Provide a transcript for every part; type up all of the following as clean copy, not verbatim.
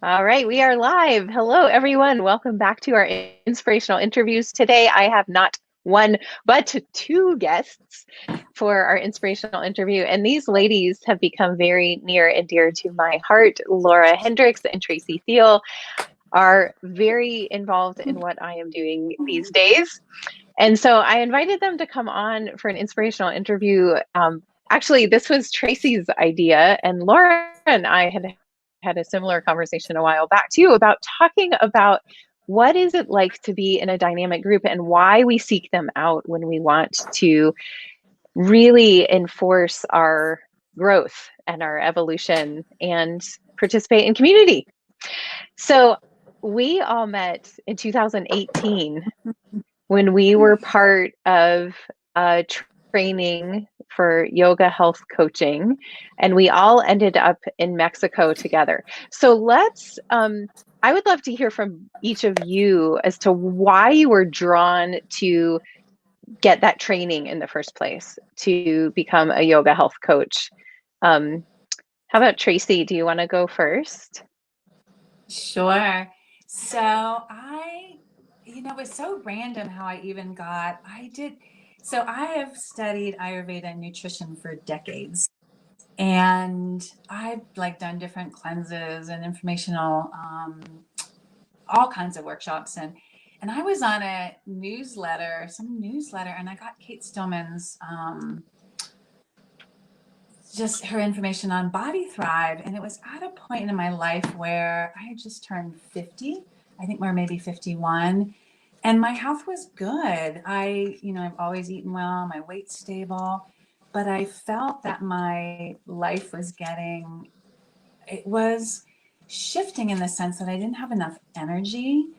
All right, we are live. Hello, everyone. Welcome back to our inspirational interviews. Today, I have not one, but two guests for our inspirational interview. And these ladies have become very near and dear to my heart. Laura Hendricks and Tracey Thiele are very involved in what I am doing these days. And so I invited them to come on for an inspirational interview. Actually, this was Tracey's idea, and Laura and I had a similar conversation a while back too about talking about what is it like to be in a dynamic group and why we seek them out when we want to really enforce our growth and our evolution and participate in community. So we all met in 2018 when we were part of a training for yoga health coaching, and we all ended up in Mexico together. So I would love to hear from each of you as to why you were drawn to get that training in the first place to become a yoga health coach. Um, how about Tracey? Do you want to go first? Sure. So it was so random how I have studied Ayurveda and nutrition for decades. And I've like done different cleanses and informational, all kinds of workshops. And I was on a some newsletter, and I got Kate Stillman's, just her information on Body Thrive. And it was at a point in my life where I had just turned 50, I think, or maybe 51. And my health was good. I've always eaten well, my weight's stable, but I felt that my life it was shifting in the sense that I didn't have enough energy.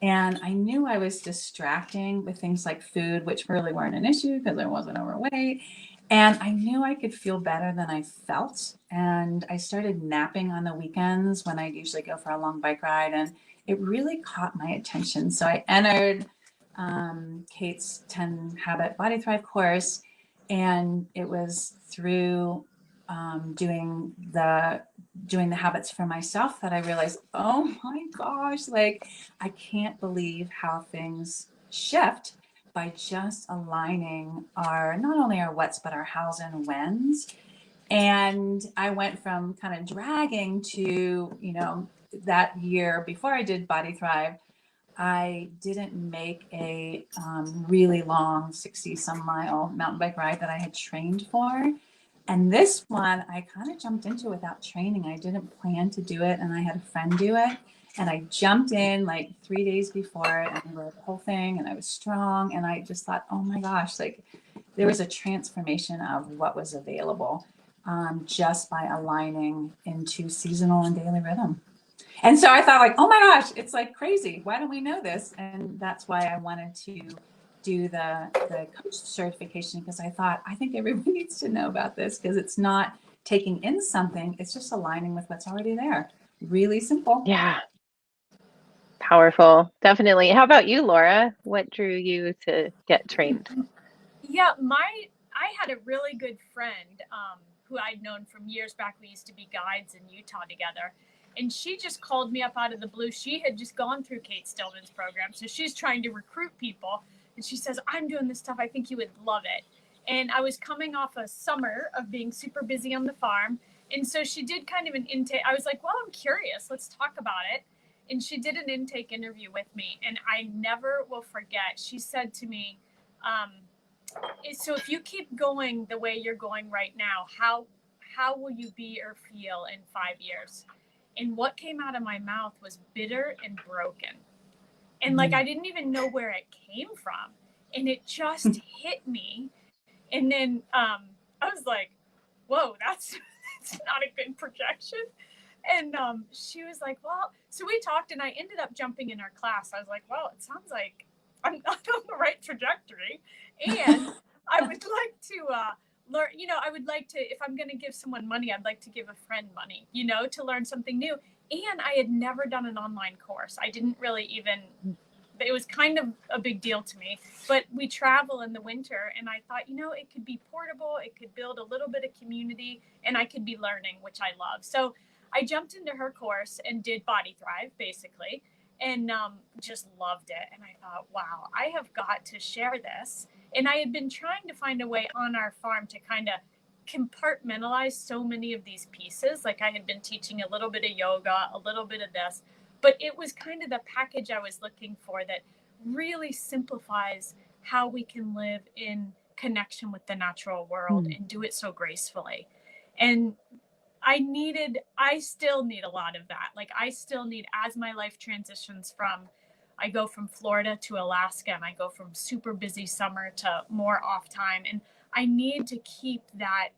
And I knew I was distracting with things like food, which really weren't an issue because I wasn't overweight. And I knew I could feel better than I felt. And I started napping on the weekends when I'd usually go for a long bike ride. And it really caught my attention. So I entered Kate's 10 Habit Body Thrive course. And it was through doing the habits for myself that I realized, oh my gosh, like I can't believe how things shift by just aligning our not only our what's but our hows and whens. And I went from kind of dragging to, that year before I did Body Thrive, I didn't make a really long 60 some mile mountain bike ride that I had trained for. And this one, I kind of jumped into without training. I didn't plan to do it, and I had a friend do it. And I jumped in like 3 days before it, and I wrote the whole thing, and I was strong. And I just thought, oh my gosh, like there was a transformation of what was available, just by aligning into seasonal and daily rhythm. And so I thought, like, oh my gosh, it's like crazy. Why don't we know this? And that's why I wanted to do the coach certification, because I thought, I think everyone needs to know about this, because it's not taking in something, it's just aligning with what's already there. Really simple. Yeah, powerful. Definitely. How about you, Laura? What drew you to get trained? Yeah, I had a really good friend who I'd known from years back. We used to be guides in Utah together. And she just called me up out of the blue. She had just gone through Kate Stillman's program. So she's trying to recruit people. And she says, I'm doing this stuff. I think you would love it. And I was coming off a summer of being super busy on the farm. And so she did kind of an intake. I was like, well, I'm curious. Let's talk about it. And she did an intake interview with me. And I never will forget. She said to me, so if you keep going the way you're going right now, how will you be or feel in 5 years? And what came out of my mouth was bitter and broken. And like I didn't even know where it came from. And it just hit me. And then I was like, whoa, that's not a good projection. And she was like, well, so we talked, and I ended up jumping in her class. I was like, well, it sounds like I'm not on the right trajectory. And I would like to learn, I would like to, if I'm going to give someone money, I'd like to give a friend money, to learn something new. And I had never done an online course. I didn't really even, it was kind of a big deal to me. But we travel in the winter, and I thought, it could be portable. It could build a little bit of community, and I could be learning, which I love. So I jumped into her course and did Body Thrive basically, and just loved it. And I thought, wow, I have got to share this. And I had been trying to find a way on our farm to kind of compartmentalize so many of these pieces. Like I had been teaching a little bit of yoga, a little bit of this, but it was kind of the package I was looking for that really simplifies how we can live in connection with the natural world and do it so gracefully. And I still need a lot of that. Like I still need, as my life transitions I go from Florida to Alaska, and I go from super busy summer to more off time. And I need to keep that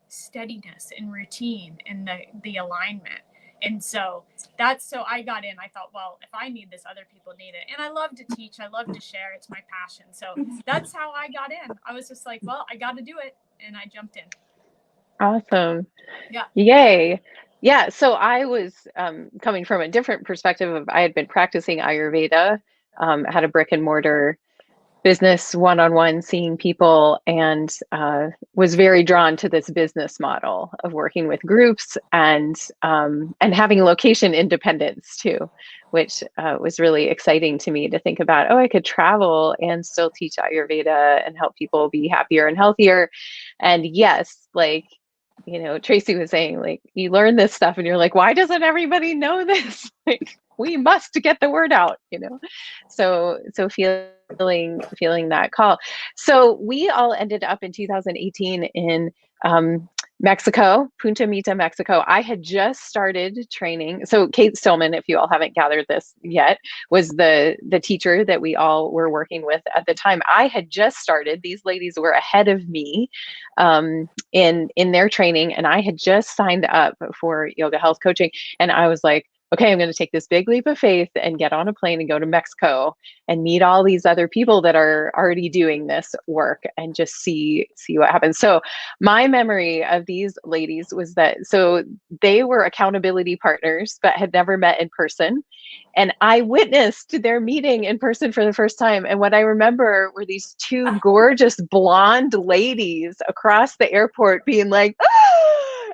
steadiness and routine and the alignment. And so I got in. I thought, well, if I need this, other people need it. And I love to teach. I love to share. It's my passion. So that's how I got in. I was just like, well, I got to do it. And I jumped in. Awesome. Yeah. Yay. Yeah. So I was coming from a different perspective of I had been practicing Ayurveda, had a brick and mortar business one-on-one, seeing people, and was very drawn to this business model of working with groups and having location independence too, which was really exciting to me to think about. Oh, I could travel and still teach Ayurveda and help people be happier and healthier. And yes, like, Tracey was saying, like, you learn this stuff and you're like, why doesn't everybody know this? Like, we must get the word out, So feeling that call. So we all ended up in 2018 in Mexico, Punta Mita, Mexico. I had just started training. So Kate Stillman, if you all haven't gathered this yet, was the teacher that we all were working with at the time. I had just started. These ladies were ahead of me in their training, and I had just signed up for yoga health coaching. And I was like, okay, I'm going to take this big leap of faith and get on a plane and go to Mexico and meet all these other people that are already doing this work and just see what happens. So my memory of these ladies was that, so they were accountability partners, but had never met in person. And I witnessed their meeting in person for the first time. And what I remember were these two gorgeous blonde ladies across the airport being like, ah!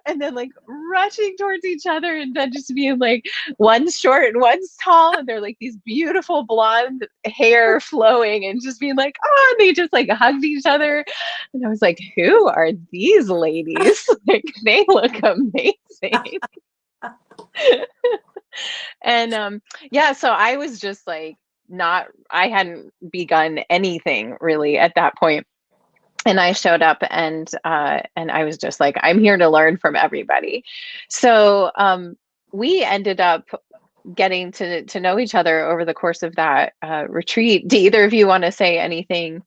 And then like rushing towards each other, and then just being like, one's short and one's tall, and they're like these beautiful blonde hair flowing, and just being like, oh, and they just like hugged each other. And I was like, who are these ladies? Like, they look amazing. And yeah, so I was just like, I hadn't begun anything really at that point. And I showed up, and I was just like, I'm here to learn from everybody. So we ended up getting to know each other over the course of that retreat. Do either of you want to say anything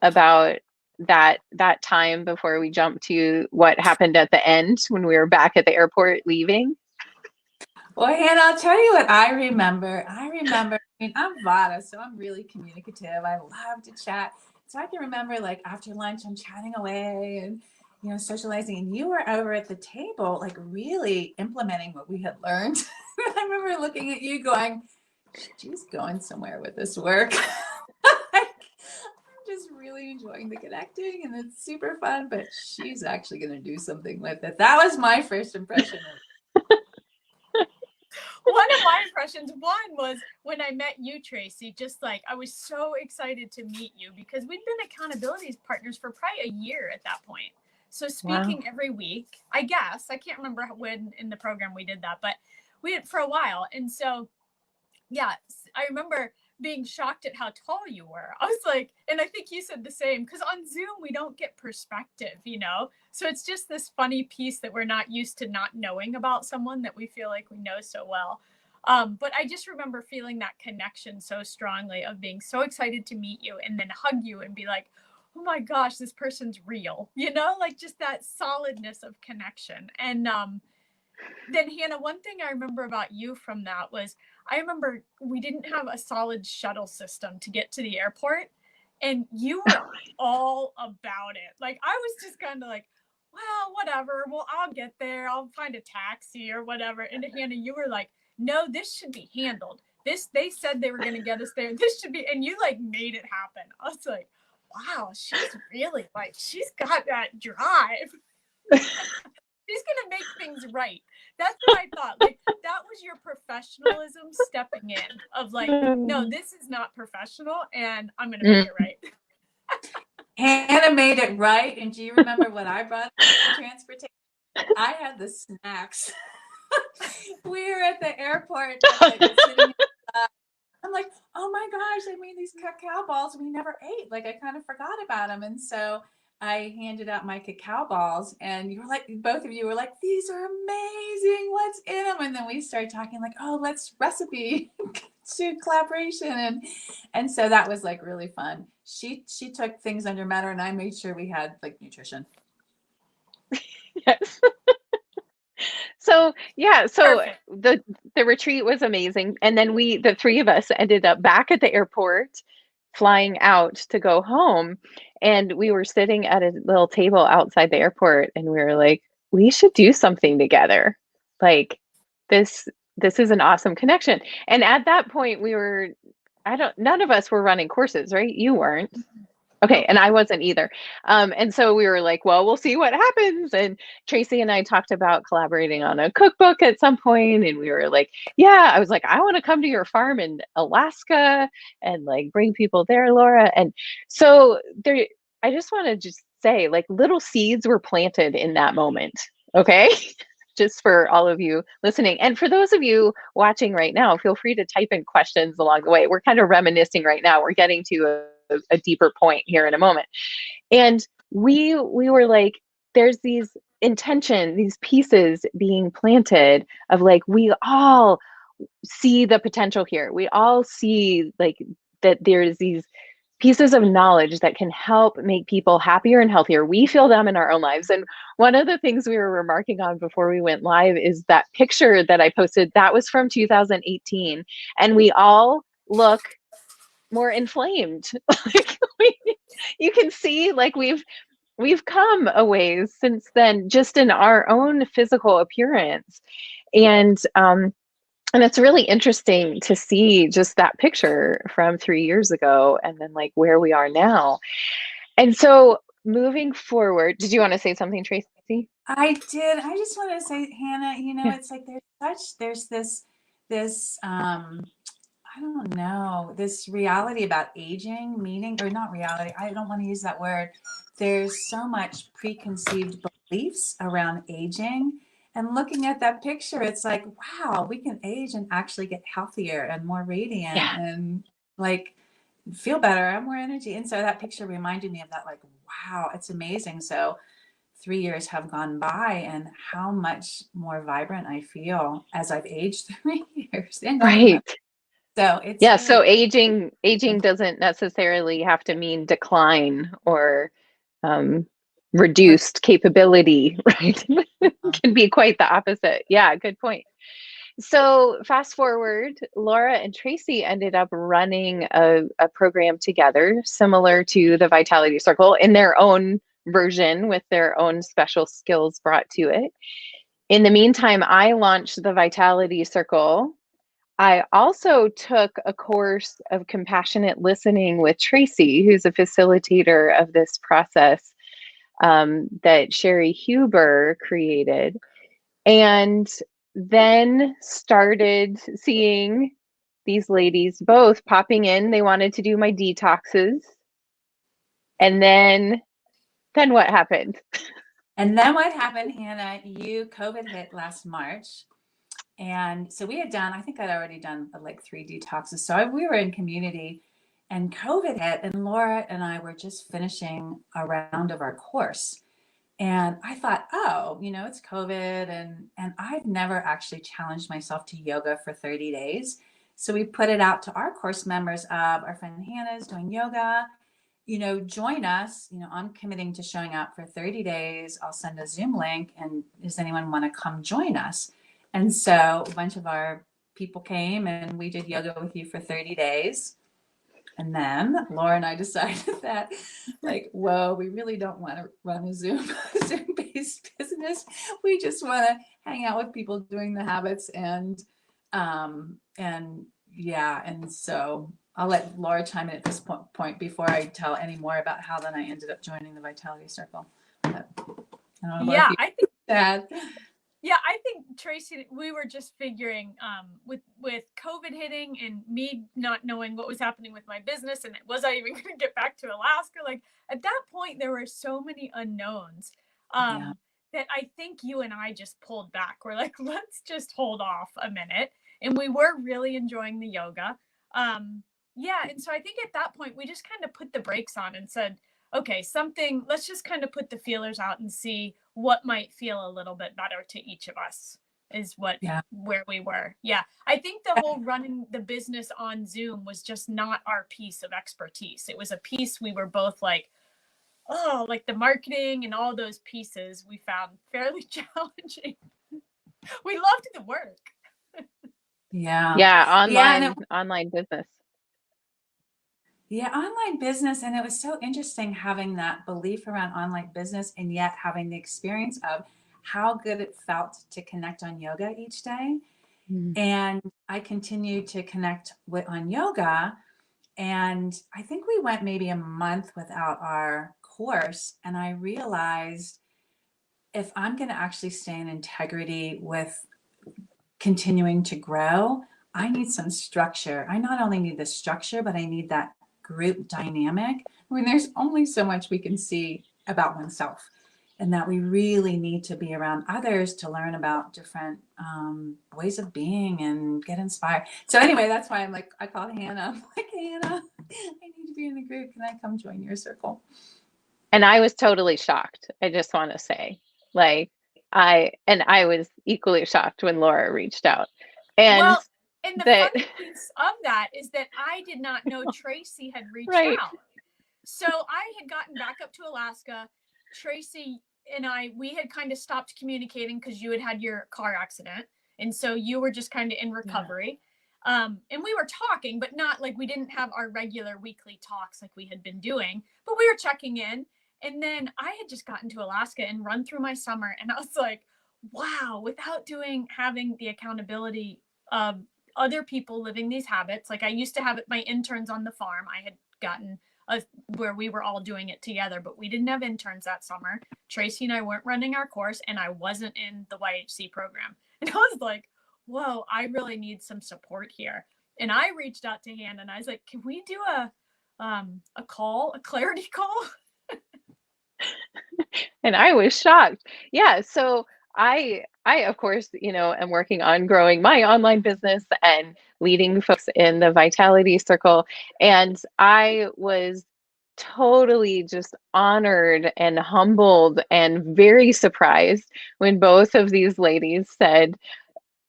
about that time before we jump to what happened at the end when we were back at the airport leaving? Well, Hannah, I'll tell you what I remember. I mean, I'm Vada, so I'm really communicative. I love to chat. So I can remember, like, after lunch, I'm chatting away and, socializing. And you were over at the table, like, really implementing what we had learned. I remember looking at you going, she's going somewhere with this work. I'm just really enjoying the connecting, and it's super fun, but she's actually going to do something with it. That was my first impression of it. One of my impressions, was when I met you, Tracey, just like, I was so excited to meet you because we'd been accountability partners for probably a year at that point. So speaking every week, I guess, I can't remember when in the program we did that, but we had for a while. And so, yeah, I remember being shocked at how tall you were. I was like, and I think you said the same, because on Zoom, we don't get perspective, So it's just this funny piece that we're not used to not knowing about someone that we feel like we know so well. But I just remember feeling that connection so strongly of being so excited to meet you and then hug you and be like, oh my gosh, this person's real, like just that solidness of connection. And then Hannah, one thing I remember about you from that was, I remember we didn't have a solid shuttle system to get to the airport, and you were all about it. Like, I was just kind of like, well, whatever. Well, I'll get there. I'll find a taxi or whatever. And Hannah, you were like, no, this should be handled. They said they were going to get us there. This should be, and you like made it happen. I was like, wow, she's really like, she's got that drive. She's going to make things right. That's what I thought. Like, that was your professionalism stepping in of like, no, this is not professional, and I'm going to make it right. Hannah made it right. And do you remember what I brought for transportation? I had the snacks. We were at the airport. I'm like, oh my gosh, I made these cacao balls we never ate. Like, I kind of forgot about them. And so I handed out my cacao balls, and you were like, both of you were like, these are amazing. What's in them? And then we started talking like, oh, let's recipe to collaboration. And so that was like really fun. She took things under matter, and I made sure we had like nutrition. Yes. So yeah, so Perfect. the retreat was amazing. And then the three of us ended up back at the airport, flying out to go home. And we were sitting at a little table outside the airport, and we were like, we should do something together. Like this is an awesome connection. And at that point none of us were running courses, right? You weren't. Okay, Nope. and I wasn't either. And so we were like, well, we'll see what happens. And Tracey and I talked about collaborating on a cookbook at some point, and we were like, yeah, I was like, I want to come to your farm in Alaska and like bring people there, Laura. And so there, I just want to just say, like, little seeds were planted in that moment. Okay. Just for all of you listening. And for those of you watching right now, feel free to type in questions along the way. We're kind of reminiscing right now. We're getting to a deeper point here in a moment. And we were like, there's these these pieces being planted of like, we all see the potential here. We all see like that there's these pieces of knowledge that can help make people happier and healthier. We feel them in our own lives. And one of the things we were remarking on before we went live is that picture that I posted. That was from 2018. And we all look more inflamed. Like you can see like we've come a ways since then, just in our own physical appearance. And it's really interesting to see just that picture from 3 years ago and then like where we are now. And so moving forward, did you want to say something, Tracey? I did. I just wanted to say, Hannah, Yeah. it's like there's this I don't know, this reality about aging, meaning, or not reality, I don't want to use that word. There's so much preconceived beliefs around aging. And looking at that picture, it's like, wow, we can age and actually get healthier and more radiant Yeah. and like feel better, have more energy. And so that picture reminded me of that, like, wow, it's amazing. So 3 years have gone by, and how much more vibrant I feel as I've aged 3 years and younger than. Right. So it's Yeah. really So aging doesn't necessarily have to mean decline or um, reduced capability, right? It can be quite the opposite. Yeah, good point. So fast forward, Laura and Tracey ended up running a program together similar to the Vitality Circle in their own version with their own special skills brought to it. In the meantime, I launched the Vitality Circle. I also took a course of compassionate listening with Tracey, who's a facilitator of this process that Sherry Huber created. And then started seeing these ladies both popping in. They wanted to do my detoxes. And then what happened? And then what happened, Hannah, COVID hit last March. And so we had done, I think I'd already done like 3 detoxes. So we were in community and COVID hit, and Laura and I were just finishing a round of our course. And I thought, oh, it's COVID, and I've never actually challenged myself to yoga for 30 days. So we put it out to our course members of our friend Hannah's doing yoga. Join us. I'm committing to showing up for 30 days. I'll send a Zoom link, and does anyone want to come join us? And so a bunch of our people came, and we did yoga with you for 30 days. And then Laura and I decided that, like, whoa, we really don't want to run a Zoom-based business. We just want to hang out with people doing the habits, and yeah. And so I'll let Laura chime in at this point before I tell any more about how then I ended up joining the Vitality Circle. But I don't know Yeah, if you I think that. Yeah, I think Tracey, we were just figuring with COVID hitting and me not knowing what was happening with my business, and was I even going to get back to Alaska? Like at that point, there were so many unknowns Yeah. that I think you and I just pulled back. We're like, let's just hold off a minute, and we were really enjoying the yoga. Yeah, and so I think at that point we just kind of put the brakes on and said, okay, let's just kind of put the feelers out and see what might feel a little bit better to each of us is Yeah. where we were. Yeah. I think the whole running the business on Zoom was just not our piece of expertise. It was a piece we were both like, oh, like the marketing and all those pieces we found fairly challenging. We loved the work. Yeah. Yeah, Yeah. And online business. yeah, online business. And it was so interesting having that belief around online business and yet having the experience of how good it felt to connect on yoga each day. Mm. And I continued to connect on yoga. And I think we went maybe a month without our course. And I realized if I'm going to actually stay in integrity with continuing to grow, I need some structure. I not only need the structure, but I need that group dynamic. I mean, there's only so much we can see about oneself, and that we really need to be around others to learn about different ways of being and get inspired. So anyway, that's why I'm like, I called Hannah. I'm like, Hannah, I need to be in the group. Can I come join your circle? And I was totally shocked. I just want to say, like, I was equally shocked when Laura reached out. And Well, and the that, funny piece of that is that I did not know Tracey had reached right. out. So I had gotten back up to Alaska. Tracey and we had kind of stopped communicating because you had had your car accident. And so you were just kind of in recovery. Yeah. And we were talking, but not like we didn't have our regular weekly talks like we had been doing, but we were checking in. And then I had just gotten to Alaska and run through my summer. And I was like, wow, without having the accountability of other people living these habits. Like I used to have my interns on the farm. I had gotten where we were all doing it together, but we didn't have interns that summer. Tracey and I weren't running our course, and I wasn't in the YHC program. And I was like, whoa, I really need some support here. And I reached out to Hannah and I was like, can we do a clarity call? And I was shocked. Yeah, so I of course, am working on growing my online business and leading folks in the Vitality Circle. And I was totally just honored and humbled and very surprised when both of these ladies said,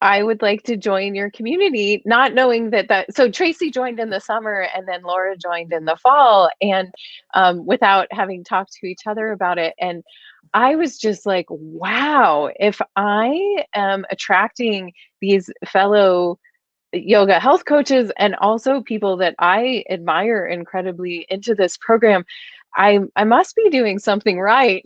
I would like to join your community, not knowing so Tracey joined in the summer and then Laura joined in the fall, and without having talked to each other about it. And I was just like, wow, if I am attracting these fellow yoga health coaches and also people that I admire incredibly into this program, I must be doing something right.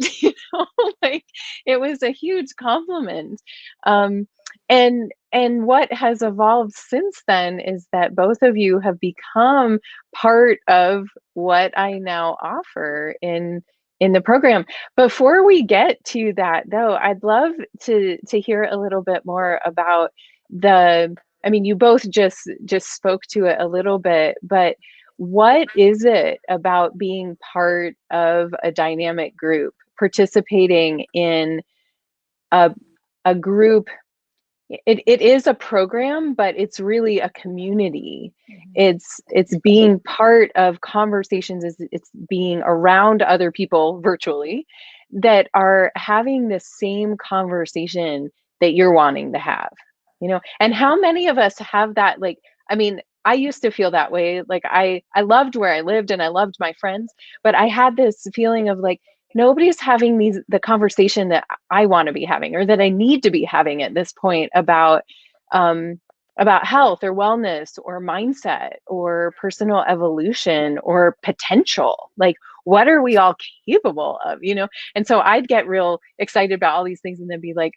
Like it was a huge compliment. And what has evolved since then is that both of you have become part of what I now offer in the program. Before we get to that though, I'd love to hear a little bit more about I mean, you both just spoke to it a little bit, but what is it about being part of a dynamic group, participating in a group? It is a program, but it's really a community. It's being part of conversations, it's being around other people virtually that are having the same conversation that you're wanting to have, and how many of us have that? Like, I mean, I used to feel that way. Like I loved where I lived and I loved my friends, but I had this feeling of like, nobody's having the conversation that I want to be having or that I need to be having at this point about health or wellness or mindset or personal evolution or potential. Like, what are we all capable of, And so I'd get real excited about all these things and then be like,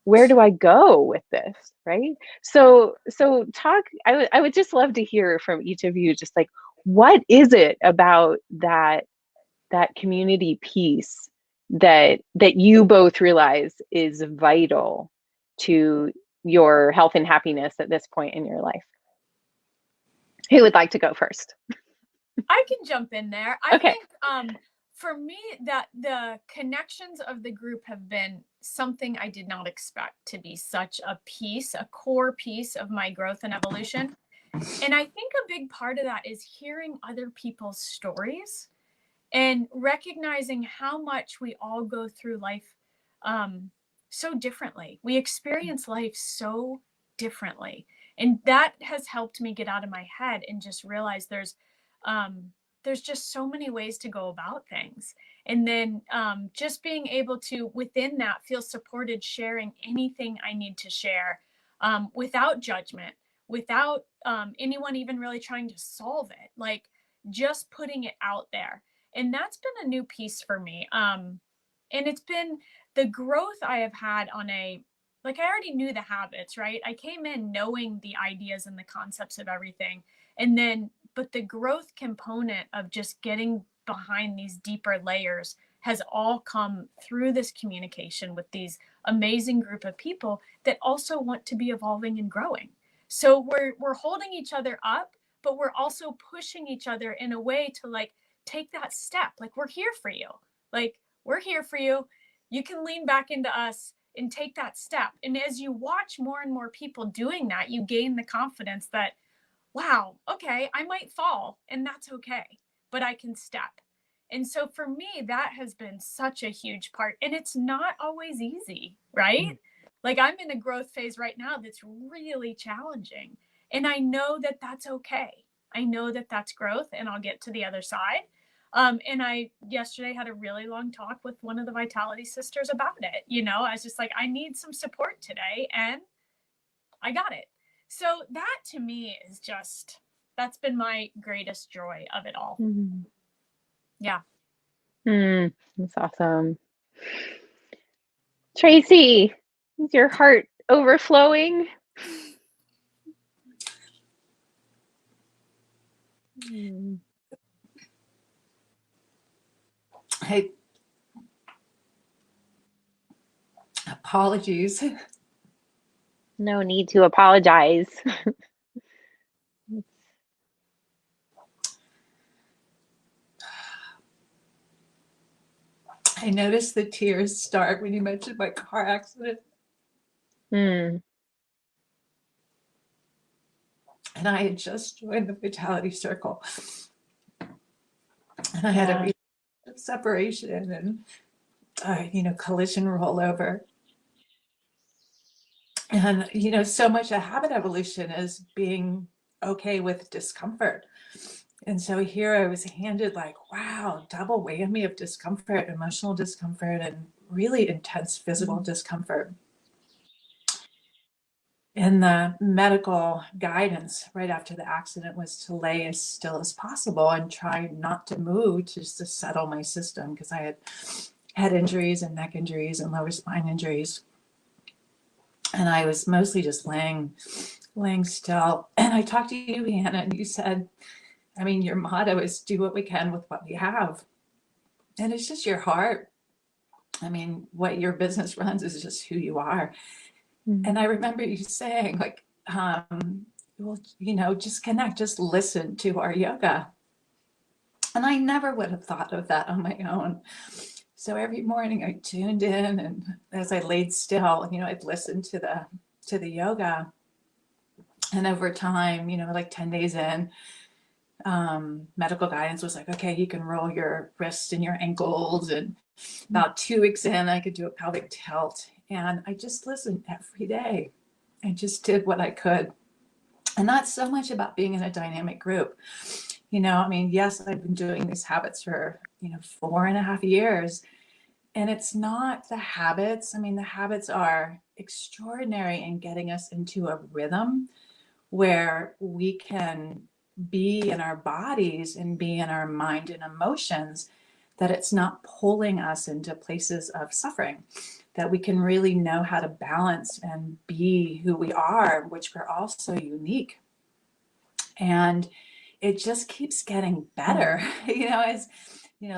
where do I go with this? Right. So I would just love to hear from each of you, just like, what is it about that community piece that you both realize is vital to your health and happiness at this point in your life? Who would like to go first? I can jump in there. I Okay. think for me that the connections of the group have been something I did not expect to be such a piece, a core piece of my growth and evolution. And I think a big part of that is hearing other people's stories and recognizing how much we all go through life so differently. We experience life so differently. And that has helped me get out of my head and just realize there's just so many ways to go about things. And then just being able to, within that, feel supported, sharing anything I need to share without judgment, without anyone even really trying to solve it, like just putting it out there. And that's been a new piece for me. And it's been the growth I have had on like I already knew the habits, right? I came in knowing the ideas and the concepts of everything. And then, but the growth component of just getting behind these deeper layers has all come through this communication with these amazing group of people that also want to be evolving and growing. So we're holding each other up, but we're also pushing each other in a way to like take that step. Like, we're here for you. Like, we're here for you. You can lean back into us and take that step. And as you watch more and more people doing that, you gain the confidence that, wow, okay, I might fall and that's okay, but I can step. And so for me, that has been such a huge part. And it's not always easy, right? Like, I'm in a growth phase right now that's really challenging. And I know that that's okay. I know that that's growth, and I'll get to the other side. And I yesterday had a really long talk with one of the Vitality sisters about it. You know, I was just like, I need some support today, and I got it. So that to me is just, that's been my greatest joy of it all. Mm. Yeah. That's awesome. Tracey, is your heart overflowing? Hey, apologies. No need to apologize. I noticed the tears start when you mentioned my car accident. Mm. And I had just joined the Vitality Circle. And I had a separation and, collision rollover. And, so much of habit evolution is being okay with discomfort. And so here I was handed like, wow, double whammy of discomfort, emotional discomfort, and really intense physical discomfort. And the medical guidance right after the accident was to lay as still as possible and try not to move, just to settle my system, because I had head injuries and neck injuries and lower spine injuries. And I was mostly just laying still. And I talked to you, Hannah, and you said, I mean, your motto is do what we can with what we have. And it's just your heart. I mean, what your business runs is just who you are. And I remember you saying, like, well, just connect, just listen to our yoga. And I never would have thought of that on my own. So every morning I tuned in, and as I laid still, I'd listen to the yoga. And over time, like 10 days in, medical guidance was like, okay, you can roll your wrists and your ankles. And about 2 weeks in, I could do a pelvic tilt. And I just listened every day. I just did what I could. And that's so much about being in a dynamic group. I mean, yes, I've been doing these habits for, 4.5 years. And it's not the habits. I mean, the habits are extraordinary in getting us into a rhythm where we can be in our bodies and be in our mind and emotions, that it's not pulling us into places of suffering, that we can really know how to balance and be who we are, which we're all so unique. And it just keeps getting better, as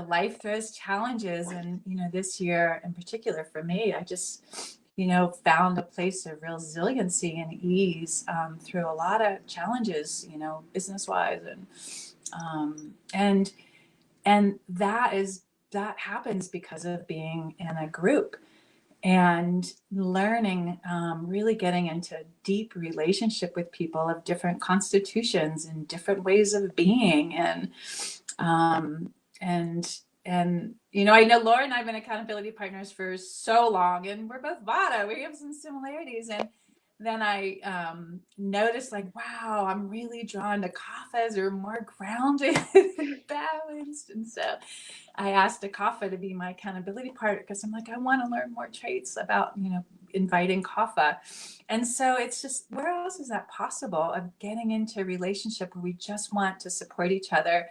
life throws challenges. And this year in particular for me, I just found a place of resiliency and ease through a lot of challenges, business wise, and that happens because of being in a group and learning, really getting into deep relationship with people of different constitutions and different ways of being. Um, and, I know Laura and I have been accountability partners for so long, and we're both Vata. We have some similarities. And then I noticed, like, wow, I'm really drawn to Kaphas, or more grounded and balanced. And so I asked Akafa to be my accountability partner, because I'm like, I want to learn more traits about, inviting Kapha. And so it's just, where else is that possible, of getting into a relationship where we just want to support each other,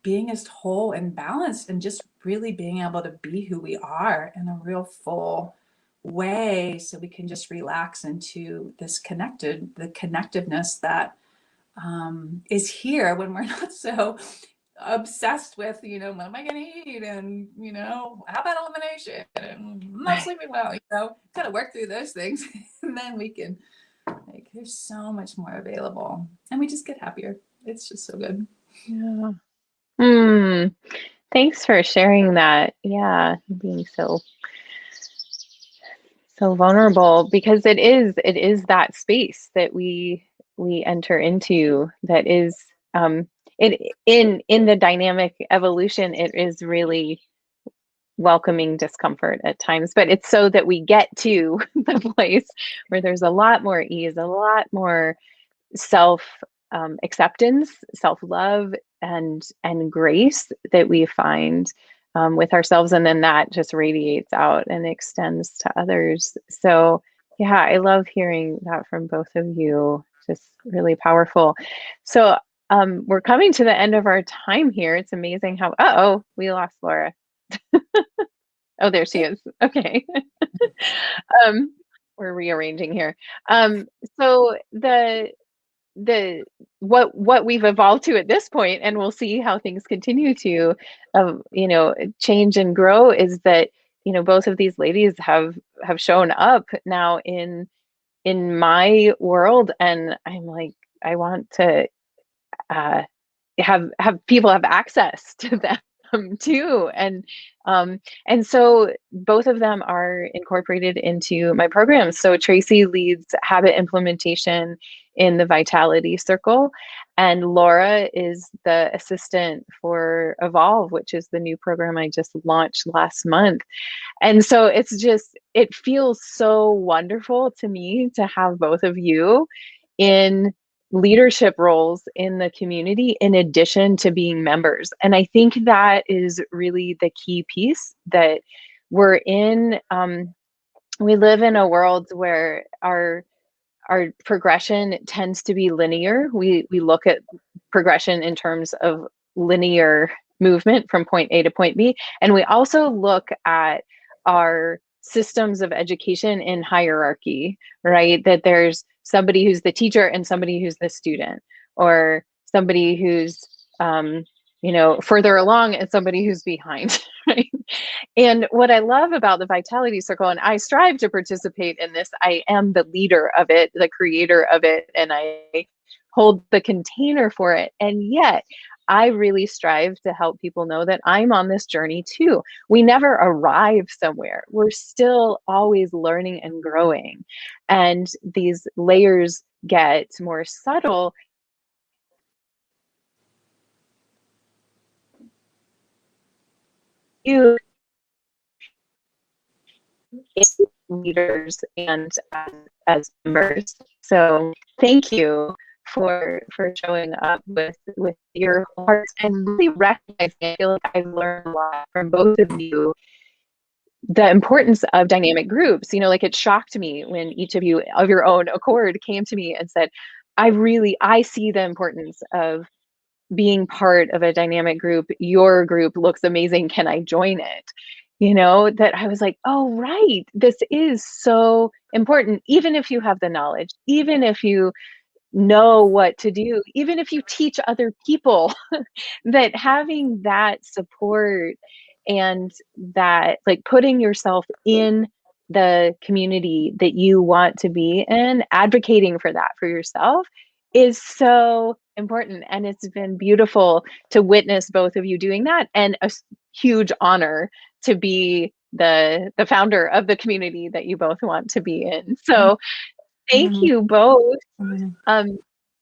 being as whole and balanced, and just really being able to be who we are in a real full way, so we can just relax into the connectiveness that is here when we're not so obsessed with, what am I going to eat? And, how about elimination? And I'm not sleeping well, got to work through those things. And then we can, there's so much more available, and we just get happier. It's just so good. Yeah. Thanks for sharing that. Yeah, being so vulnerable, because it is that space that we enter into, that is it in the dynamic evolution. It is really welcoming discomfort at times, but it's so that we get to the place where there's a lot more ease, a lot more self acceptance, self-love, and grace that we find with ourselves, and then that just radiates out and extends to others. So yeah, I love hearing that from both of you. Just really powerful. So we're coming to the end of our time here. It's amazing how, uh-oh, we lost Laura. Oh, there she is. Okay. We're rearranging here. So what we've evolved to at this point, and we'll see how things continue to change and grow, is that both of these ladies have shown up now in my world, and I'm like, I want to have people have access to them too, and so both of them are incorporated into my program. So Tracey leads habit implementation in the Vitality Circle, and Laura is the assistant for Evolve, which is the new program I just launched last month. And so it feels so wonderful to me to have both of you in leadership roles in the community, in addition to being members. And I think that is really the key piece, that we're in. We live in a world where our progression tends to be linear. We look at progression in terms of linear movement from point A to point B. And we also look at our systems of education in hierarchy, right? That there's somebody who's the teacher and somebody who's the student, or somebody who's further along and somebody who's behind, right? And what I love about the Vitality Circle, and I strive to participate in this, I am the leader of it, the creator of it, and I hold the container for it. And yet, I really strive to help people know that I'm on this journey too. We never arrive somewhere. We're still always learning and growing. And these layers get more subtle. You leaders and as members. So thank you for showing up with your hearts and really recognizing. I feel like I've learned a lot from both of you, the importance of dynamic groups. Like, it shocked me when each of you of your own accord came to me and said, I see the importance of being part of a dynamic group. Your group looks amazing. Can I join it? That I was like, oh, right. This is so important. Even if you have the knowledge, even if you know what to do, even if you teach other people, that having that support and that, like, putting yourself in the community that you want to be in, advocating for that for yourself is so important. And it's been beautiful to witness both of you doing that, and a huge honor to be the founder of the community that you both want to be in. So thank you both.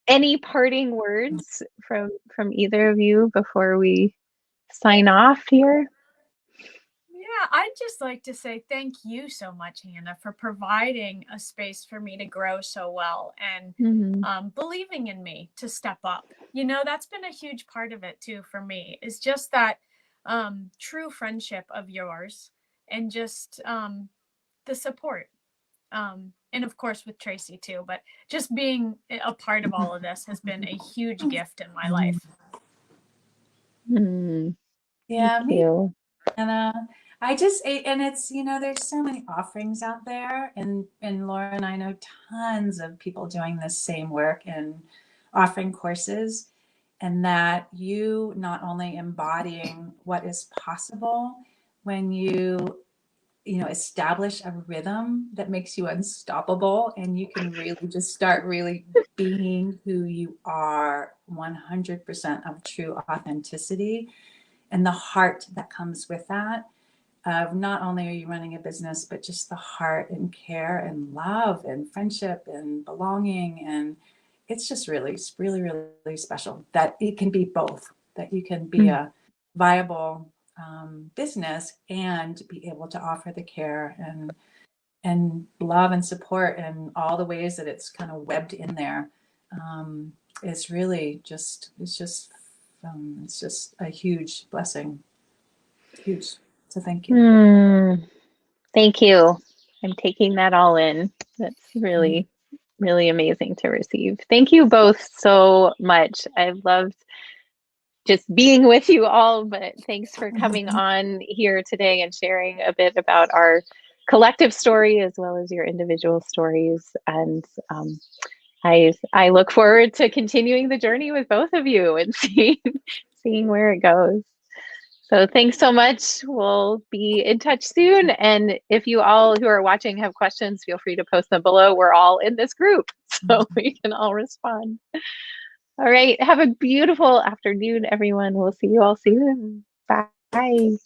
Any parting words from either of you before we sign off here? Yeah, I'd just like to say thank you so much, Hannah, for providing a space for me to grow so well, and believing in me to step up. You know, that's been a huge part of it too for me, is just that true friendship of yours, and just the support. And of course with Tracey too, but just being a part of all of this has been a huge gift in my life. Yeah, Thank me. you. And I just, and it's, you know, there's so many offerings out there, and Laura and I know tons of people doing this same work and offering courses, and that you not only embodying what is possible when you know, establish a rhythm that makes you unstoppable, and you can really just start really being who you are, 100% of true authenticity, and the heart that comes with that. Not only are you running a business, but just the heart and care and love and friendship and belonging. And it's just really, really, really special that it can be both, that you can be a viable business and be able to offer the care and love and support and all the ways that it's kind of webbed in there. It's really just, it's just a huge blessing. Huge. So thank you. Thank you. I'm taking that all in. That's really, really amazing to receive. Thank you both so much. I've loved just being with you all, but thanks for coming on here today and sharing a bit about our collective story as well as your individual stories. And I look forward to continuing the journey with both of you and seeing where it goes. So thanks so much. We'll be in touch soon. And if you all who are watching have questions, feel free to post them below. We're all in this group, so we can all respond. All right. Have a beautiful afternoon, everyone. We'll see you all soon. Bye.